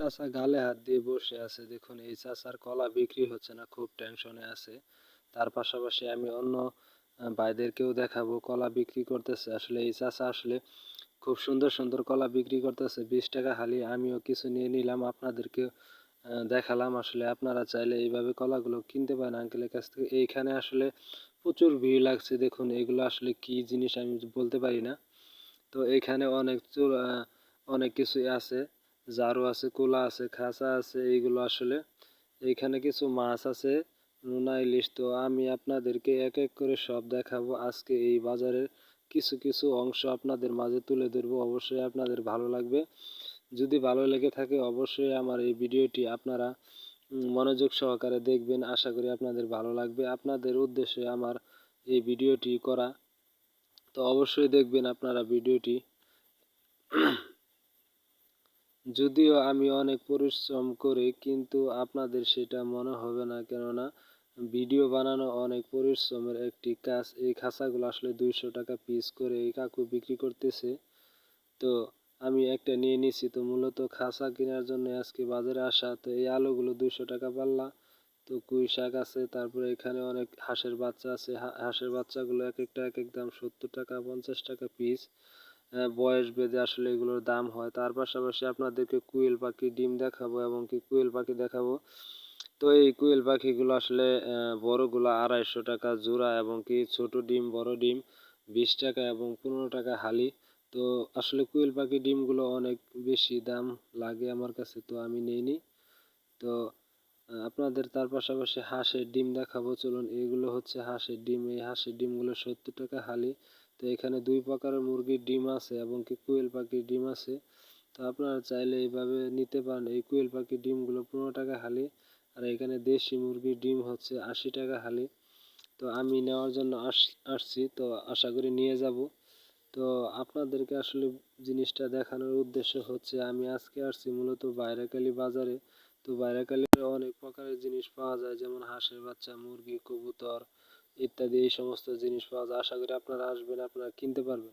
চাচা গালে হাত দিয়ে বসে আছে। দেখুন এই চাচার কলা বিক্রি হচ্ছে না, খুব টেনশনে আছে। তার পাশাপাশি আমি অন্য ভাইদেরকেও দেখাবো কলা বিক্রি করতেছে। আসলে এই চাচা আসলে খুব সুন্দর সুন্দর কলা বিক্রি করতেছে 20 টাকা হালি। আমিও কিছু নিয়ে নিলাম, আপনাদেরকে দেখালাম। আসলে আপনারা চাইলে এইভাবে কলাগুলো কিনতে পারেন আঙ্কেলের কাছ থেকে। এইখানে আসলে প্রচুর ভিড় লাগছে। দেখুন এগুলো আসলে কি জিনিস আমি বলতে পারি না। তো এইখানে অনেক কিছুই আছে, ঝাড়ু আছে, কুলা আছে, খাঁচা আছে। এইগুলো আসলে এইখানে কিছু মাছ আছে, নোনা ইলিশ। তো আমি আপনাদেরকে এক এক করে সব দেখাবো। আজকে এই বাজারের কিছু কিছু অংশ আপনাদের মাঝে তুলে ধরবো। অবশ্যই আপনাদের ভালো লাগবে। যদি ভালো লেগে থাকে অবশ্যই আমার এই ভিডিওটি আপনারা মনোযোগ সহকারে দেখবেন। আশা করি আপনাদের ভালো লাগবে। আপনাদের উদ্দেশ্যে আমার এই ভিডিওটি করা। তো অবশ্যই দেখবেন আপনারা ভিডিওটি। যদিও আমি অনেক পরিশ্রম করি, কিন্তু আপনাদের সেটা মনে হবে না, কেননা ভিডিও বানানো অনেক পরিশ্রমের একটি কাজ। এই খাঁচাগুলো আসলে 200 টাকা পিস করে এই কাকু বিক্রি করতেছে। তো আমি একটা নিয়ে নিছি। তো মূলত খাঁচা কেনার জন্য আজকে বাজারে আসা। তো এই আলুগুলো 200 টাকা পাল্লা। তো পুঁই শাক আছে, তারপরে এখানে অনেক হাঁসের বাচ্চা আছে। হাঁসের বাচ্চাগুলো এক একটা এক এক দাম 70 টাকা, 50 টাকা পিস। বয়স ভেদে আসলে এগুলোর দাম হয়। তার পাশাপাশি আপনাদেরকে কুইল পাখির ডিম দেখাবো এবং কি কুইল পাখি দেখাবো। তো এই কুইল পাখিগুলো আসলে বড়গুলো 250 টাকা জোড়া এবং কি ছোট ডিম বড় ডিম 20 টাকা এবং 15 টাকা হালি। তো আসলে কুইল পাখির ডিমগুলো অনেক বেশি দাম লাগে আমার কাছে, তো আমি নেইনি। তো আপনাদের তার পাশাপাশি হাঁসের ডিম দেখাবো, চলুন। এগুলো হচ্ছে হাঁসের ডিম। এই হাঁসের ডিমগুলো 70 টাকা হালি। তো এখানে 2 প্রকারের মুরগির ডিম আছে এবং কি কোয়েল পাখির ডিম আছে। তো আপনারা চাইলে এইভাবে নিতে পারেন। এই কোয়েল পাখির ডিমগুলো 15 টাকা হালি, আর এখানে দেশি মুরগির ডিম হচ্ছে 80 টাকা হালি। তো আমি নেওয়ার জন্য আসছি, তো আশা করি নিয়ে যাব। তো আপনাদেরকে আসলে জিনিসটা দেখানোর উদ্দেশ্য হচ্ছে আমি আজকে আসছি মূলত বাইরাকালী বাজারে। তো বাইরাকালীতে অনেক প্রকারের জিনিস পাওয়া যায়, যেমন হাঁসের বাচ্চা, মুরগি, কবুতর ইত্যাদি এই সমস্ত জিনিস পাওয়া যায়। আশা করি আপনারা আসবেন, আপনারা কিনতে পারবেন।